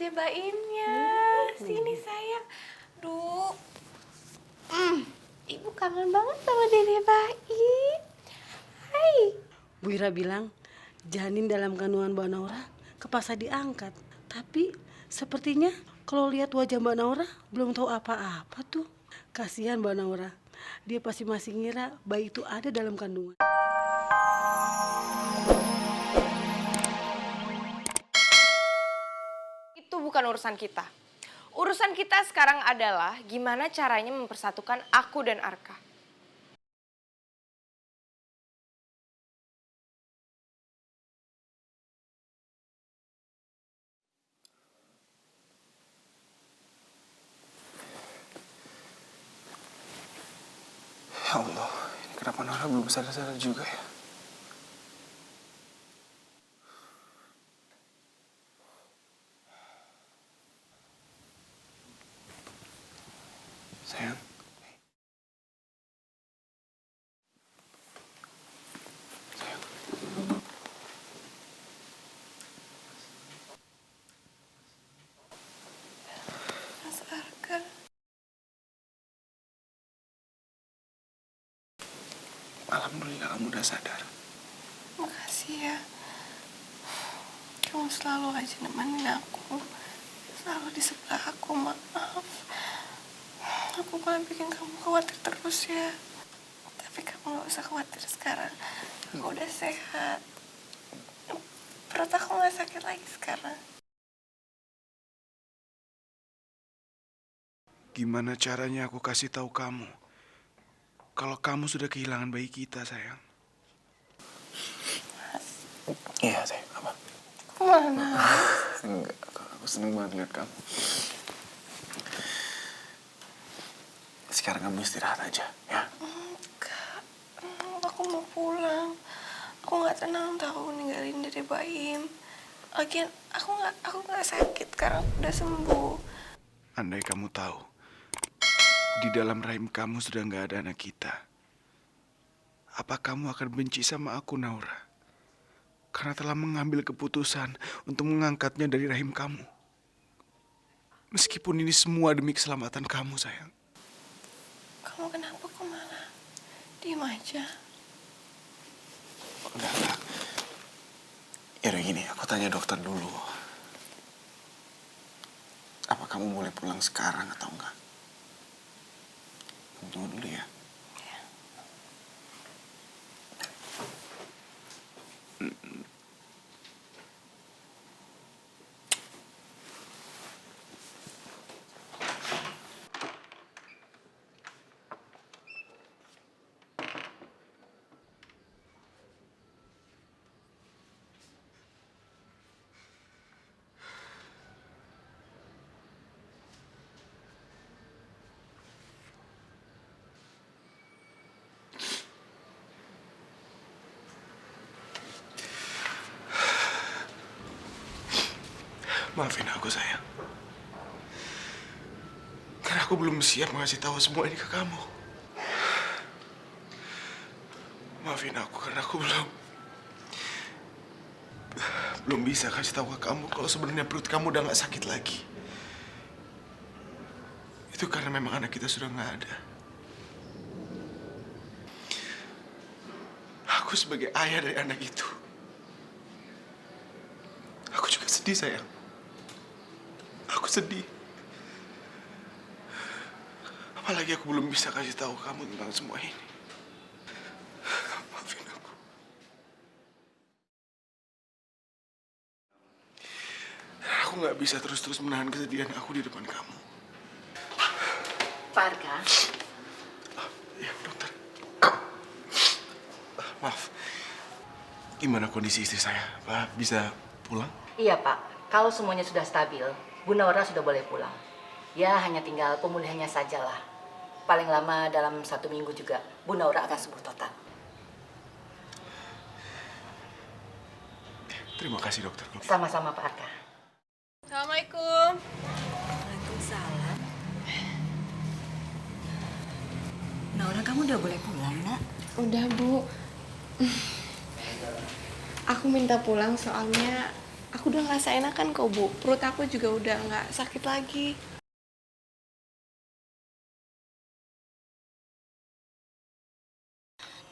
Dede Baimnya. Sini sayang. Duh. Ibu kangen banget sama Dede Baim. Hai. Bu Ira bilang janin dalam kandungan Mbak Naura kepaksa diangkat. Tapi sepertinya kalau lihat wajah Mbak Naura belum tahu apa-apa tuh. Kasihan Mbak Naura. Dia pasti masih ngira bayi itu ada dalam kandungan. Itu bukan urusan kita. Urusan kita sekarang adalah gimana caranya mempersatukan aku dan Arka. Ya Allah, ini kenapa Nora belum sadar-sadar juga ya? Sayang. Sayang. Mas Arka. Alhamdulillah kamu udah sadar. Makasih ya. Kamu selalu aja nemenin aku. Selalu di sebelah aku, maaf. Aku malah bikin kamu khawatir terus ya. Tapi kamu gak usah khawatir sekarang. Aku udah sehat. Perut aku gak sakit lagi sekarang. Gimana caranya aku kasih tahu kamu kalau kamu sudah kehilangan bayi kita, sayang? Iya, sayang. Apa? Kemana? Enggak, aku seneng banget lihat kamu. Sekarang kamu istirahat aja, ya? Enggak. Aku mau pulang. Aku gak tenang tahu ninggalin Dede Baim. Lagian aku gak sakit sekarang, udah sembuh. Andai kamu tahu, di dalam rahim kamu sudah nggak ada anak kita. Apa kamu akan benci sama aku, Naura? Karena telah mengambil keputusan untuk mengangkatnya dari rahim kamu. Meskipun ini semua demi keselamatan kamu, sayang. Kamu kenapa kok malah diem aja? Udah. Yaudah gini, aku tanya dokter dulu. Apa kamu boleh pulang sekarang atau enggak? Tunggu dulu ya. Maafin aku, sayang. Karena aku belum siap ngasih tahu semua ini ke kamu. Maafin aku karena aku belum bisa kasih tahu ke kamu kalau sebenarnya perut kamu udah nggak sakit lagi. Itu karena memang anak kita sudah nggak ada. Aku sebagai ayah dari anak itu, aku juga sedih, sayang. Aku sedih. Apalagi aku belum bisa kasih tahu kamu tentang semua ini. Maafin aku. Aku nggak bisa terus-terus menahan kesedihan aku di depan kamu. Pak Arka, Ya, dokter. Maaf. Gimana kondisi istri saya? Pak, bisa pulang? Iya Pak, kalau semuanya sudah stabil, Bu Naura sudah boleh pulang. Ya hanya tinggal pemulihannya sajalah. Paling lama dalam 1 minggu juga Bu Naura akan sembuh total. Terima kasih, dokter. Sama-sama Pak Arka. Assalamualaikum. Waalaikumsalam. Naura, kamu udah boleh pulang, Nak? Udah, Bu. Aku minta pulang soalnya Aku udah ngerasa enakan kok, Bu. Perut aku juga udah nggak sakit lagi.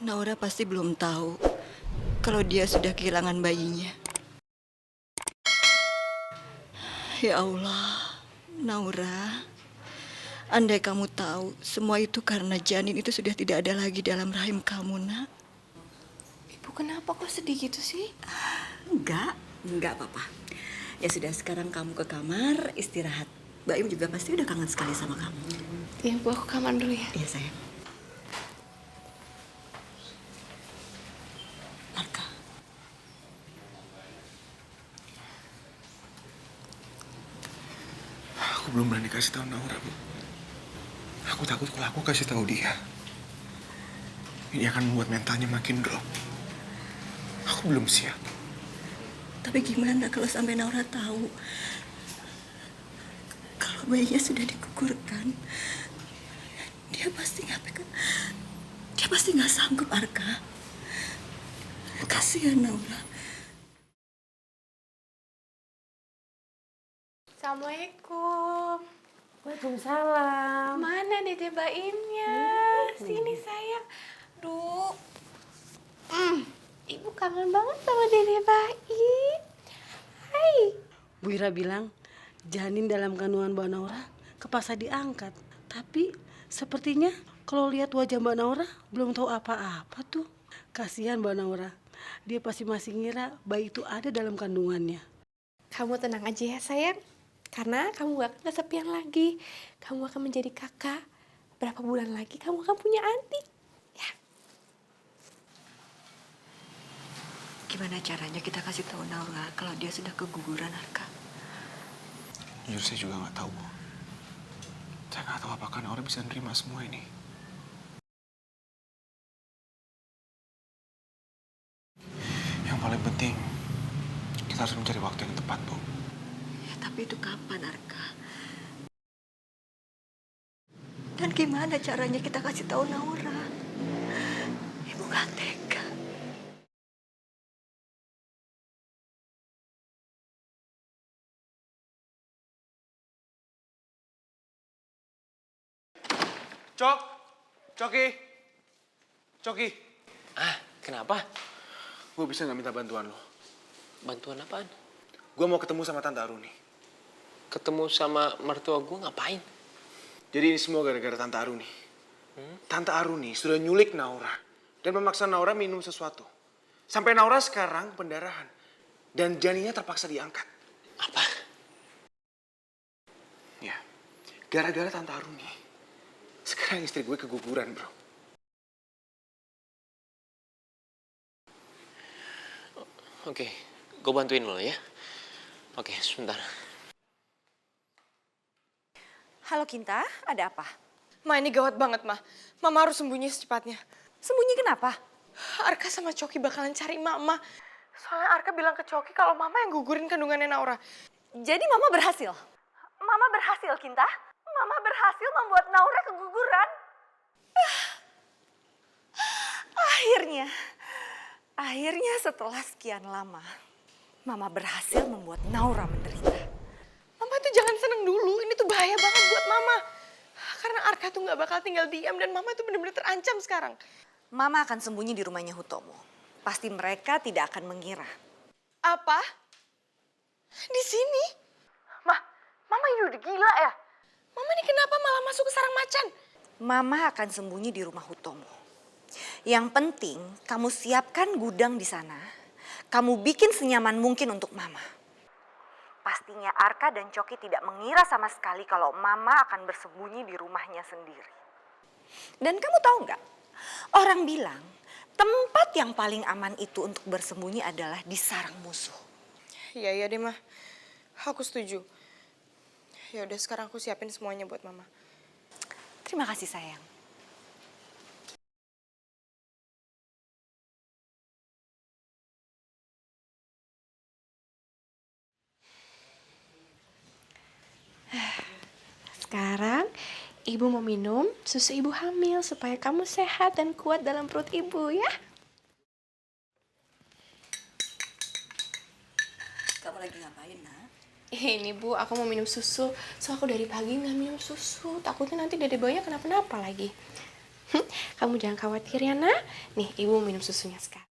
Naura pasti belum tahu kalau dia sudah kehilangan bayinya. Ya Allah, Naura, andai kamu tahu semua itu karena janin itu sudah tidak ada lagi dalam rahim kamu, nak. Ibu kenapa kok sedih gitu sih? Enggak apa-apa. Ya sudah, sekarang kamu ke kamar istirahat. Mbak Im juga pasti udah kangen sekali sama kamu. Ya, Bu, aku kamar dulu ya. Iya sayang. Arka. Aku belum berani kasih tahu Naura, Bu. Aku takut kalau aku kasih tahu dia, ini akan membuat mentalnya makin drop. Aku belum siap. Tapi gimana kalau sampai Naura tahu kalau bayinya sudah digugurkan? Dia pasti nggak sanggup, Arka. Kasihan Naura. Assalamualaikum. Waalaikumsalam. Mana Dede Baimnya? Sini sayang. Duh. Ibu kangen banget sama Dede Baim. Hai. Bu Ira bilang janin dalam kandungan Mbak Naura kepaksa diangkat. Tapi sepertinya kalau lihat wajah Mbak Naura belum tahu apa-apa tuh. Kasihan Mbak Naura. Dia pasti masih ngira bayi itu ada dalam kandungannya. Kamu tenang aja ya sayang. Karena kamu gak akan kesepian lagi. Kamu akan menjadi kakak. Berapa bulan lagi kamu akan punya adik. Ya. Gimana caranya kita kasih tahu Naura kalau dia sudah keguguran, Arka? Jujur saya juga nggak tahu, Bu. Saya nggak tahu apakah Naura bisa nerima semua ini. Yang paling penting, kita harus mencari waktu yang tepat, Bu. Ya, tapi itu kapan, Arka? Dan gimana caranya kita kasih tahu Naura? Ibu gak tega. Coki. Ah, kenapa? Gue bisa nggak minta bantuan lo? Bantuan apaan? Gue mau ketemu sama Tante Aruni. Ketemu sama mertua gue ngapain? Jadi ini semua gara-gara Tante Aruni. Tante Aruni sudah nyulik Naura dan memaksa Naura minum sesuatu. Sampai Naura sekarang pendarahan dan janinnya terpaksa diangkat. Apa? Ya, gara-gara Tante Aruni. Sekarang istri gue keguguran, bro. Oke, gue bantuin lo ya. Oke, sebentar. Halo Kinta, ada apa? Ma, ini gawat banget, Ma. Mama harus sembunyi secepatnya. Sembunyi kenapa? Arka sama Coki bakalan cari Mama. Soalnya Arka bilang ke Coki kalau Mama yang gugurin kandungannya Naura. Jadi Mama berhasil? Mama berhasil, Kinta? Mama berhasil membuat Naura keguguran? Akhirnya setelah sekian lama, Mama berhasil membuat Naura menderita. Mama tuh jangan seneng dulu, ini tuh bahaya banget buat Mama. Karena Arka tuh gak bakal tinggal diam dan Mama tuh bener-bener terancam sekarang. Mama akan sembunyi di rumahnya Hutomo. Pasti mereka tidak akan mengira. Apa? Di sini? Mama ini udah gila ya? Mama ini kenapa malah masuk ke sarang macan? Mama akan sembunyi di rumah Hutomo. Yang penting kamu siapkan gudang di sana. Kamu bikin senyaman mungkin untuk Mama. Pastinya Arka dan Coki tidak mengira sama sekali kalau Mama akan bersembunyi di rumahnya sendiri. Dan kamu tahu nggak? Orang bilang tempat yang paling aman itu untuk bersembunyi adalah di sarang musuh. Iya deh, Ma. Aku setuju. Ya udah, sekarang aku siapin semuanya buat Mama. Terima kasih sayang. Sekarang Ibu mau minum susu Ibu hamil supaya kamu sehat dan kuat dalam perut Ibu ya. Kamu lagi ngapain, nak? Ini Bu, aku mau minum susu. So aku dari pagi nggak minum susu. Takutnya nanti dede bayinya kenapa-napa lagi. Kamu jangan khawatir ya, Nak. Nih, Ibu minum susunya sekarang.